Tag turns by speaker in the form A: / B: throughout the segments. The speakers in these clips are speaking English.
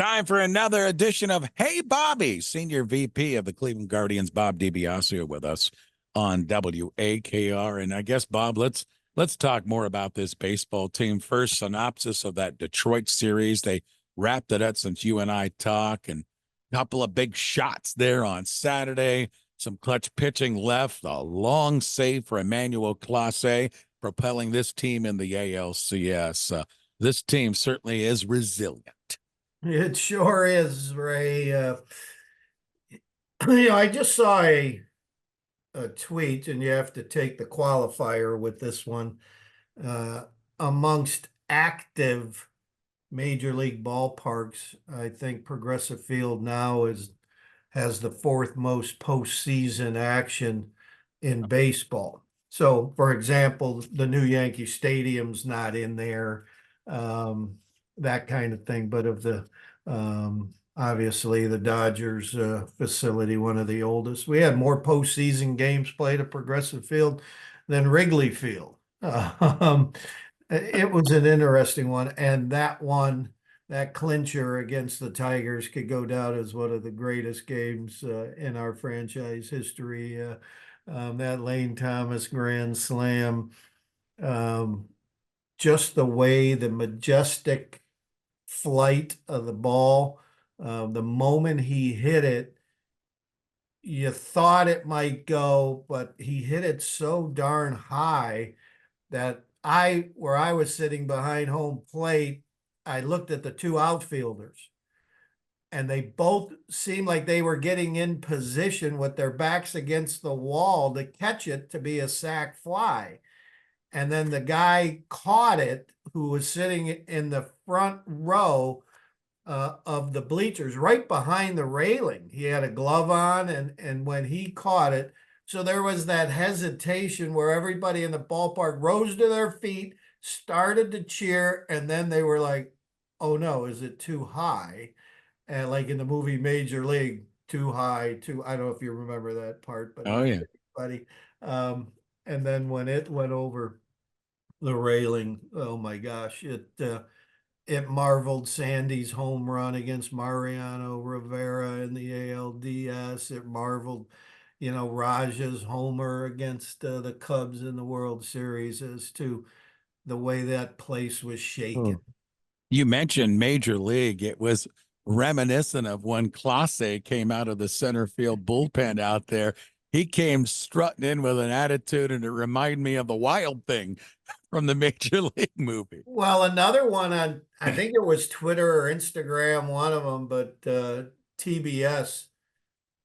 A: Time for another edition of Hey Bobby, Senior VP of the Cleveland Guardians, Bob DiBiasio, with us on WAKR. And I guess, Bob, let's talk more about this baseball team. First, synopsis of that Detroit series. They wrapped it up since you and I talk, and a couple of big shots there on Saturday. Some clutch pitching left, a long save for Emmanuel Clase, propelling this team in the ALCS. This team certainly is resilient.
B: It sure is, Ray. I just saw a tweet, and you have to take the qualifier with this one. Amongst active major league ballparks, I think Progressive Field now has the fourth most postseason action in baseball. So, for example, the new Yankee Stadium's not in there, that kind of thing. But of the obviously the Dodgers facility, one of the oldest. We had more postseason games played at Progressive Field than Wrigley Field. It was an interesting one, and that clincher against the Tigers could go down as one of the greatest games in our franchise history. That Lane Thomas grand slam, just the way the majestic flight of the ball, the moment he hit it, you thought it might go, but he hit it so darn high that where I was sitting behind home plate, I looked at the two outfielders, and they both seemed like they were getting in position with their backs against the wall to catch it to be a sac fly. And then the guy caught it, who was sitting in the front row of the bleachers, right behind the railing. He had a glove on, and when he caught it, so there was that hesitation where everybody in the ballpark rose to their feet, started to cheer, and then they were like, oh no, is it too high? And like in the movie Major League, too high, I don't know if you remember that part, but
A: Oh, yeah.
B: buddy. And then when it went over the railing, oh my gosh, it marveled Sandy's home run against Mariano Rivera in the ALDS. It marveled, Raja's homer against the Cubs in the World Series as to the way that place was shaken.
A: You mentioned Major League. It was reminiscent of when Clase came out of the center field bullpen out there. He came strutting in with an attitude, and it reminded me of the Wild Thing from the Major League movie.
B: Well, another one on, I think it was Twitter or Instagram, one of them, but TBS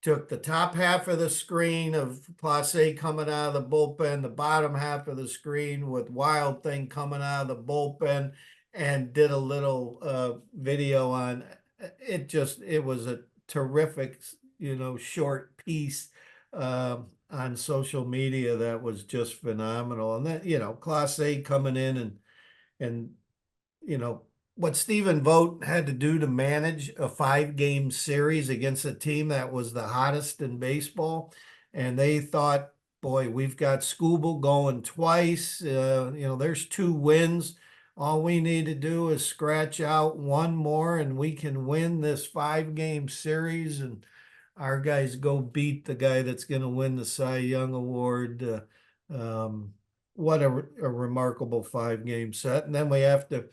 B: took the top half of the screen of Clase coming out of the bullpen, the bottom half of the screen with Wild Thing coming out of the bullpen, and did a little video on it. It was a terrific, short piece on social media that was just phenomenal. And then, Clase coming in and what Stephen Vogt had to do to manage a 5-game series against a team that was the hottest in baseball. And they thought, boy, we've got Scooble going twice. There's 2 wins. All we need to do is scratch out one more, and we can win this 5-game series. And our guys go beat the guy that's going to win the Cy Young Award. What a remarkable 5-game set. And then we have to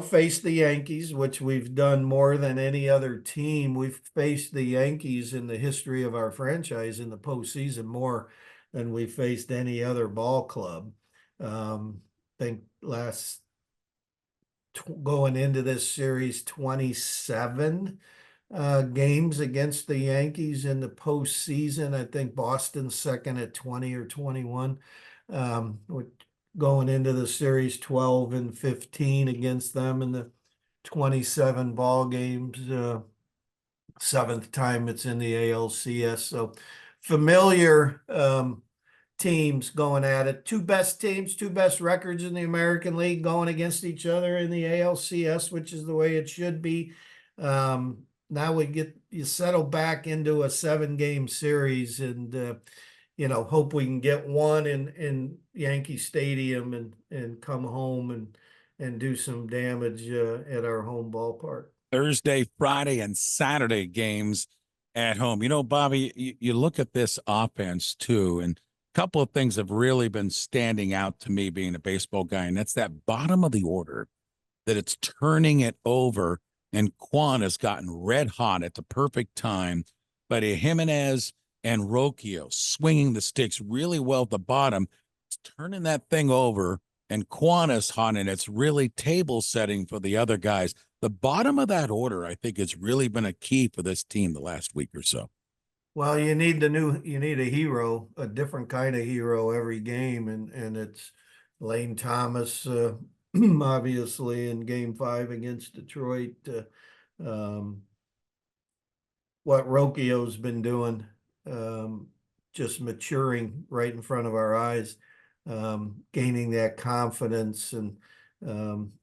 B: face the Yankees, which we've done more than any other team. We've faced the Yankees in the history of our franchise in the postseason more than we faced any other ball club. I think going into this series, 27 games against the Yankees in the postseason. I think Boston's second at 20 or 21. Going into the series, 12 and 15 against them in the 27 ball games. 7th time it's in the ALCS. So familiar teams going at it. 2 best teams, 2 best records in the American League going against each other in the ALCS, which is the way it should be. Now you settle back into a 7-game series, and hope we can get one in Yankee Stadium and come home and do some damage at our home ballpark.
A: Thursday, Friday, and Saturday games at home. You know, Bobby, you look at this offense too, and a couple of things have really been standing out to me being a baseball guy, and that's that bottom of the order that it's turning it over. And Quan has gotten red hot at the perfect time. But Jimenez and Rocchio swinging the sticks really well at the bottom, it's turning that thing over. And Quan is hot, and it's really table setting for the other guys. The bottom of that order, I think, has really been a key for this team the last week or so.
B: Well, you need a hero, a different kind of hero every game, and it's Lane Thomas, obviously in Game 5 against Detroit. Um, what Rocchio's been doing, um, just maturing right in front of our eyes, gaining that confidence. And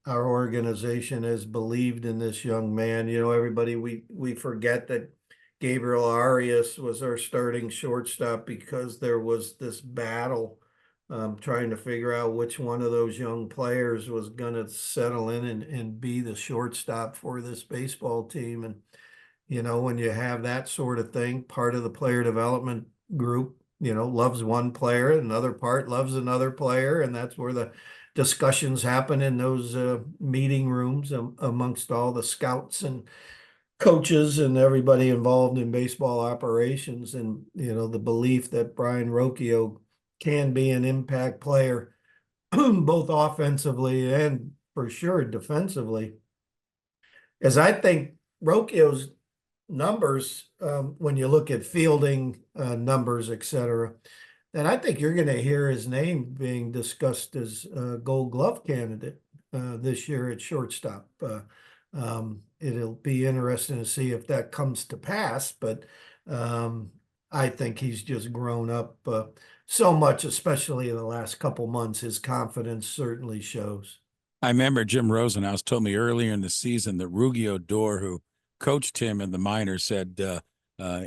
B: our organization has believed in this young man. You know, everybody, we forget that Gabriel Arias was our starting shortstop because there was this battle trying to figure out which one of those young players was going to settle in and be the shortstop for this baseball team. And you know, when you have that sort of thing, part of the player development group, you know, loves one player, another part loves another player, and that's where the discussions happen in those meeting rooms amongst all the scouts and coaches and everybody involved in baseball operations. And, you know, the belief that Brian Rocchio can be an impact player, both offensively and for sure defensively, as I think Rocchio's numbers, when you look at fielding numbers, et cetera, then I think you're going to hear his name being discussed as a Gold Glove candidate this year at shortstop. It'll be interesting to see if that comes to pass, but I think he's just grown up so much, especially in the last couple months. His confidence certainly shows.
A: I remember Jim Rosenhaus told me earlier in the season that Rugi Odor, who coached him in the minors, said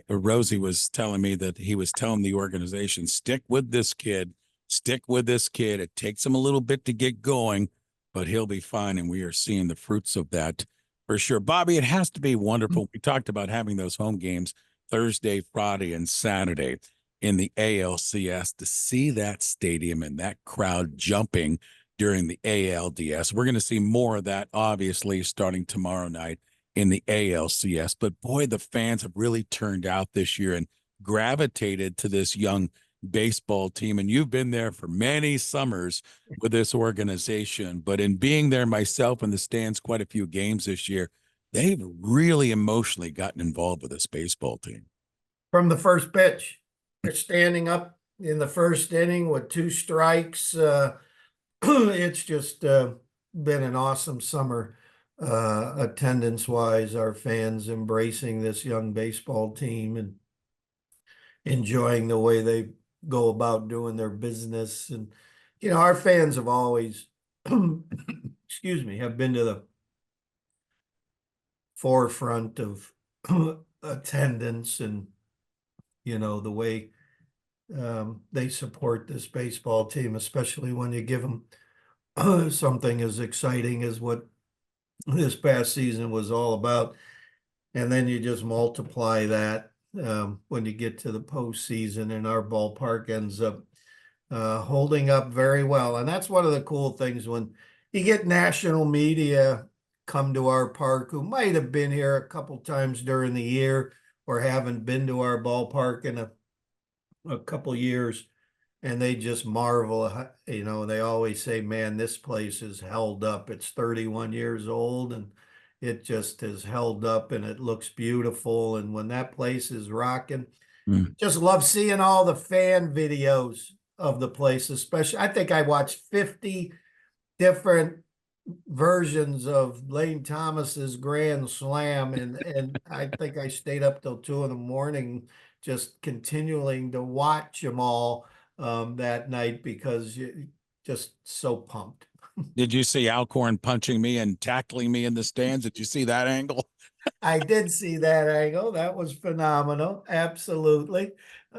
A: Rosie was telling me that he was telling the organization, stick with this kid, stick with this kid. It takes him a little bit to get going, but he'll be fine. And we are seeing the fruits of that for sure. Bobby, it has to be wonderful. We talked about having those home games Thursday, Friday, and Saturday in the ALCS to see that stadium and that crowd jumping during the ALDS. We're going to see more of that, obviously, starting tomorrow night in the ALCS. But boy, the fans have really turned out this year and gravitated to this young baseball team. And you've been there for many summers with this organization. But in being there myself in the stands quite a few games this year, they've really emotionally gotten involved with this baseball team.
B: From the first pitch, they're standing up in the first inning with two strikes. It's just been an awesome summer attendance wise, our fans embracing this young baseball team and enjoying the way they go about doing their business. And, you know, our fans have always, excuse me, have been to the forefront of attendance and, you know, the way they support this baseball team, especially when you give them something as exciting as what this past season was all about. And then you just multiply that when you get to the postseason, and our ballpark ends up holding up very well. And that's one of the cool things when you get national media come to our park who might have been here a couple times during the year or haven't been to our ballpark in a couple years, and they just marvel. You know, they always say, man, this place is held up. It's 31 years old and it just has held up and it looks beautiful. And when that place is rocking, just love seeing all the fan videos of the place, especially. I think I watched 50 different versions of Lane Thomas's Grand Slam, and I think I stayed up till 2 in the morning just continuing to watch them all that night because you just so pumped.
A: Did you see Alcorn punching me and tackling me in the stands? Did you see that angle?
B: I did see that angle. That was phenomenal. Absolutely.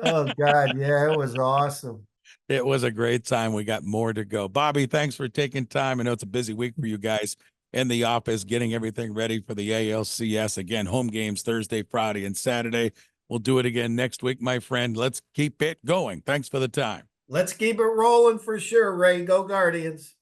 B: Oh God, yeah, it was awesome.
A: It was a great time. We got more to go. Bobby, thanks for taking time. I know it's a busy week for you guys. in the office getting everything ready for the ALCS. Again, home games Thursday, Friday, and Saturday. We'll do it again next week, my friend. Let's keep it going. Thanks for the time.
B: Let's keep it rolling for sure, Ray. Go Guardians.